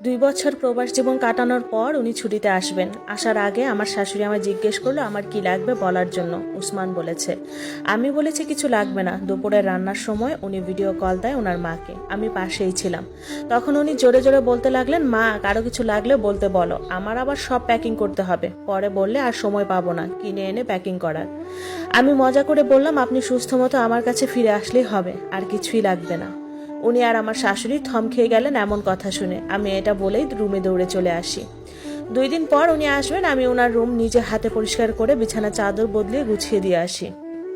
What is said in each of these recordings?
2 বছর প্রবাস জীবন কাটানোর পর উনি ছুটিতে আসবেন। আসার আগে আমার শাশুড়ি আমায় জিজ্ঞেস করলো আমার কি লাগবে বলার জন্য। উসমান বলেছে। আমি বলেছি কিছু লাগবে না। দুপুরে রান্নার সময় উনি ভিডিও কল দেয় ওনার মাকে, আমি পাশেই ছিলাম। তখন উনি জোরে জোরে বলতে লাগলেন, মা কারো কিছু লাগলে বলতে বলো, আমার আবার সব প্যাকিং করতে হবে, পরে বললে আর সময় পাবো না কিনে এনে প্যাকিং করার। আমি মজা করে বললাম, আপনি সুস্থ মতো আমার কাছে ফিরে আসলেই হবে, আর কিছুই লাগবে না। উনি আর আমার শাশুড়ি থম খেয়ে গেলেন এমন কথা শুনে। আমি এটা বলেই রুমে দৌড়ে চলে আসি। 2 দিন পর উনি আসবেন। আমি ওনার রুম নিজে হাতে পরিষ্কার করে বিছানা চাদর বদলিয়ে গুছিয়ে দিয়ে আসি।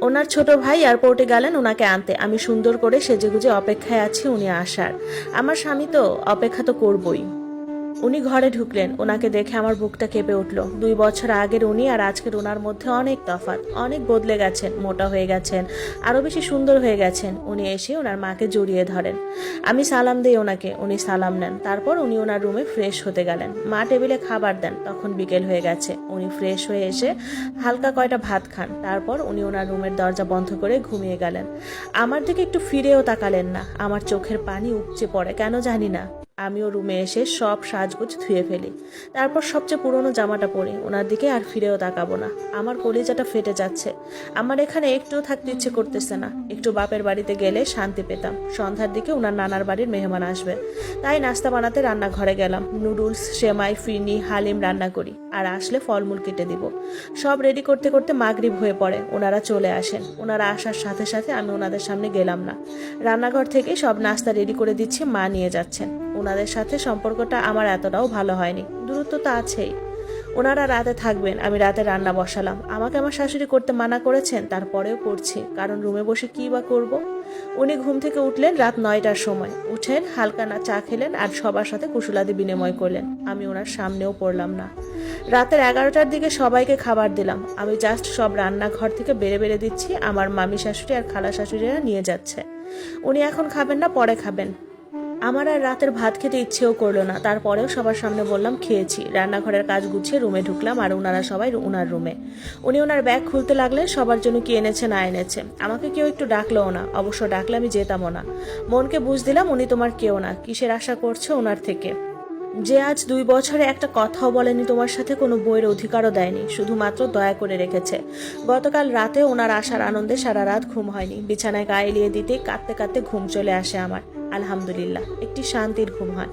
ওনার ছোট ভাই এয়ারপোর্টে গেলেন ওনাকে আনতে। আমি সুন্দর করে সেজেগুজে অপেক্ষায় আছি উনি আসার। আমার স্বামী তো অপেক্ষা তো করবই। উনি ঘরে ঢুকলেন। ওনাকে দেখে আমার বুকটা কেঁপে উঠল। 2 বছর আগের উনি আর আজকের ওনার মধ্যে অনেক তফাৎ। অনেক বদলে গেছেন, মোটা হয়ে গেছেন, আরো বেশি সুন্দর হয়ে গেছেন। উনি এসে ওনার মাকে জড়িয়ে ধরেন। আমি সালাম দিই ওনাকে, উনি সালাম নেন। তারপর উনি ওনার রুমে ফ্রেশ হতে গেলেন। মা টেবিলে খাবার দেন। তখন বিকেল হয়ে গেছে। উনি ফ্রেশ হয়ে এসে হালকা কয়টা ভাত খান। তারপর উনি ওনার রুমের দরজা বন্ধ করে ঘুমিয়ে গেলেন। আমার দিকে একটু ফিরেও তাকালেন না। আমার চোখের পানি উপচে পড়ে, কেন জানি না। আমিও রুমে এসে সব সাজগোজ ধুয়ে ফেলি। তারপর সবচেয়ে পুরনো জামাটা পরি। ওনার দিকে আর ফিরেও তাকাবো না। আমার কলিজাটা ফেটে যাচ্ছে। আমার এখানে একটুও থাকতে ইচ্ছে করতেছে না। একটু বাপের বাড়িতে গেলে শান্তি পেতাম। সন্ধ্যার দিকে ওনার নানার বাড়ির মেহমান আসবে, তাই নাস্তা বানাতে রান্নাঘরে গেলাম। নুডলস, সেমাই, ফিরনি, হালিম রান্না করি, আর আসলে ফলমূল কেটে দিব। সব রেডি করতে করতে মাগরিব হয়ে পড়ে। ওনারা চলে আসেন। ওনারা আসার সাথে সাথে আমি ওনাদের সামনে গেলাম না। রান্নাঘর থেকে সব নাস্তা রেডি করে দিচ্ছি, মা নিয়ে যাচ্ছেন। ওনাদের সাথে সম্পর্কটা আমার এতটাও ভালো হয়নি, দূরত্ব তো আছেই। ওনারা রাতে থাকবেন, আমি রাতে রান্না বসালাম। আমাকে আমার শাশুড়ি করতে মানা করেছেন, তারপরেও করছি, কারণ রুমে বসে কি বা করব। উনি ঘুম থেকে উঠলেন রাত 9টার সময়। উঠেন, হালকা না চা খেলেন আর সবার সাথে কুশলাদি বিনিময় করলেন। আমি ওনার সামনেও পড়লাম না। রাতের 11টার দিকে সবাইকে খাবার দিলাম। আমি জাস্ট সব রান্নাঘর থেকে বেড়ে বেড়ে দিচ্ছি। আমার মামি শাশুড়ি আর খালা শাশুড়িরা নিয়ে যাচ্ছে। উনি এখন খাবেন না, পরে খাবেন। আমার আর রাতের ভাত খেতে ইচ্ছেও করলো না। তারপরেও সবার সামনে বললাম খেয়েছি। রান্নাঘরের কাজ গুছিয়ে রুমে ঢুকলাম, আর ওনারা সবাই ওনার রুমে। উনি ওনার ব্যাগ খুলতে লাগলেন, সবার জন্য কি এনেছে না এনেছে। আমাকে কেউ একটু ডাকলোও না, অবশ্য ডাকলে আমি যেতামও না। মনকে বুঝ দিলাম উনি তোমার কেউ না, কিসের আশা করছো ওনার থেকে, যে আজ 2 বছরে একটা কথাও বলেনি তোমার সাথে, কোনো বইয়ের অধিকারও দেয়নি, শুধুমাত্র দয়া করে রেখেছে। গতকাল রাতে ওনার আসার আনন্দে সারা রাত ঘুম হয়নি। বিছানায় গায়ে এলিয়ে দিতে কাঁদতে কাঁদতে ঘুম চলে আসে আমার। আলহামদুলিল্লাহ, একটি শান্তির ঘুম হয়।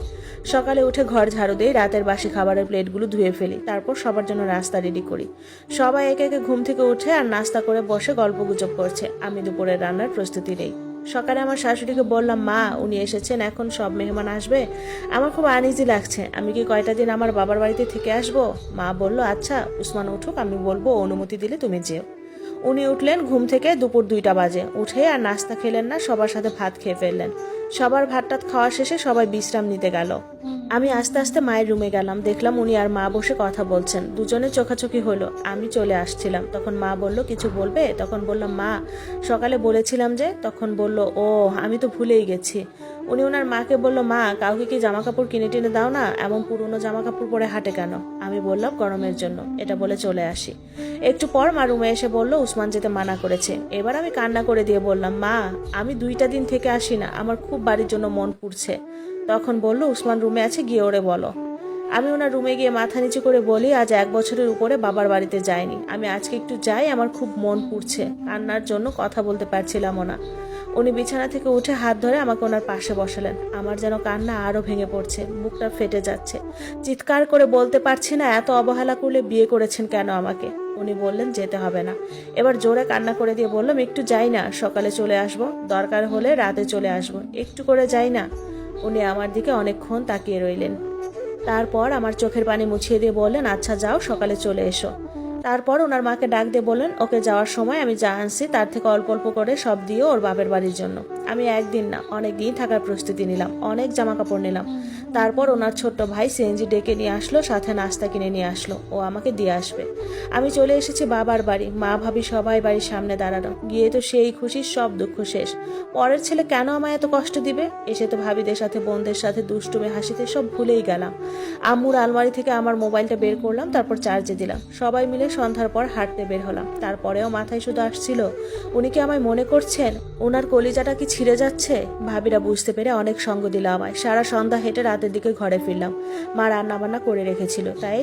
সকালে উঠে ঘর ঝাড়ু দিয়ে রাতের বাসি খাবারের প্লেটগুলো ধুয়ে ফেলি। তারপর সবার জন্য নাস্তা রেডি করি। সবাই একে একে ঘুম থেকে উঠে আর নাস্তা করে বসে গল্প গুজব করছে। আমি দুপুরের রান্নার প্রস্তুতি নেই। সকালে আমার শাশুড়িকে বললাম, মা উনি এসেছেন, এখন সব মেহমান আসবে, আমার খুব আনইজি লাগছে, আমি কি কয়টা দিন আমার বাবার বাড়িতে থেকে আসবো? মা বলল, আচ্ছা উসমান উঠুক, আমি বলবো, অনুমতি দিলে তুমি যেও। উনি উঠলেন ঘুম থেকে। দুপুর 2টা বাজে। উঠে আর নাস্তা খেলেন না, সবার সাথে ভাত খেয়ে ফেললেন। সবার ভাত টাত খাওয়া শেষে সবাই বিশ্রাম নিতে গেল। আমি আস্তে আস্তে মায়ের রুমে গেলাম। দেখলাম উনি আর মা বসে কথা বলছেন। দুজনে চোখাচোখি হলো। আমি চলে আসছিলাম। তখন মা বলল, কিছু বলবে? তখন বললাম, মা সকালে বলেছিলাম যে। তখন বলল, ও আমি তো ভুলেই গেছি। উনি ওনার মাকে বলল, মা কাউকে কি জামা কাপড় কিনে টেনে দাও না, এমন পুরনো জামা কাপড় পরে হাঁটে কেন? আমি বললাম, গরমের জন্য। এটা বলে চলে আসি। একটু পর মা রুমে এসে বলল, উসমান যেতে মানা করেছে। এবার আমি কান্না করে দিয়ে বললাম, মা আমি 2টা দিন থেকে আসি না, আমার খুব বাড়ির জন্য মন পুড়ছে। তখন বলল, উসমান রুমে আছে, গিয়ে ওরে বলো। আমি ওনার রুমে গিয়ে মাথা নিচু করে বলি, আজ 1 বছরের উপরে বাবার বাড়িতে যাইনি, আমি আজকে একটু যাই, আমার খুব মন পুড়ছে। কান্নার জন্য কথা বলতে পারছিলামও না। উনি বিছানা থেকে উঠে হাত ধরে আমাকে ওনার পাশে বসালেন। আমার যেন কান্না আরো ভেঙে পড়ছে, বুকটা ফেটে যাচ্ছে। চিৎকার করে বলতে পারছি না, এত অবহেলা করলে বিয়ে করেছেন কেন আমাকে? উনি বললেন, যেতে হবে না। এবার জোরে কান্না করে দিয়ে বললাম, একটু যাই না, সকালে চলে আসবো, দরকার হলে রাতে চলে আসবো, একটু করে যাই না। উনি আমার দিকে অনেকক্ষণ তাকিয়ে রইলেন। তারপর আমার চোখের পানি মুছিয়ে দিয়ে বললেন, আচ্ছা যাও, সকালে চলে এসো। তারপর ওনার মাকে ডাক দিয়ে বললেন, ওকে যাওয়ার সময় আমি যা আনছি তার থেকে অল্প অল্প করে সব দিও ওর বাপের বাড়ির জন্য। আমি একদিন না, অনেক দিন থাকার প্রস্তুতি নিলাম, অনেক জামা কাপড় নিলাম। তারপর ওনার ছোট্ট ভাই সিএনজি ডেকে নিয়ে আসলো, সাথে নাস্তা কিনে নিয়ে আসলো, ও আমাকে দিয়ে আসবে। আমি চলে এসেছি বাবার বাড়ি। মা ভাবি সবাই বাড়ির সামনে দাঁড়ানো। গিয়ে তো সেই খুশির সব দুঃখ শেষ। পরের ছেলে কেন আমায় এত কষ্ট দিবে? এসে তো ভাবিদের সাথে বোনদের সাথে দুষ্টুমে হাসিতে সব ভুলেই গেলাম। আম্মুর আলমারি থেকে আমার মোবাইলটা বের করলাম, তারপর চার্জে দিলাম। সবাই মিলে সন্ধ্যার পর হাঁটতে বের হলাম। তারপরেও মাথায় শুধু আসছিল, উনি কি আমায় মনে করছেন? ওনার কলিজাটা কি ছিঁড়ে যাচ্ছে? ভাবিরা বুঝতে পেরে অনেক সঙ্গ দিল আমায়। সারা সন্ধ্যা হেঁটে রাত রাতের দিকে ঘরে ফিরলাম। মা রান্নাবান্না করে রেখেছিল, তাই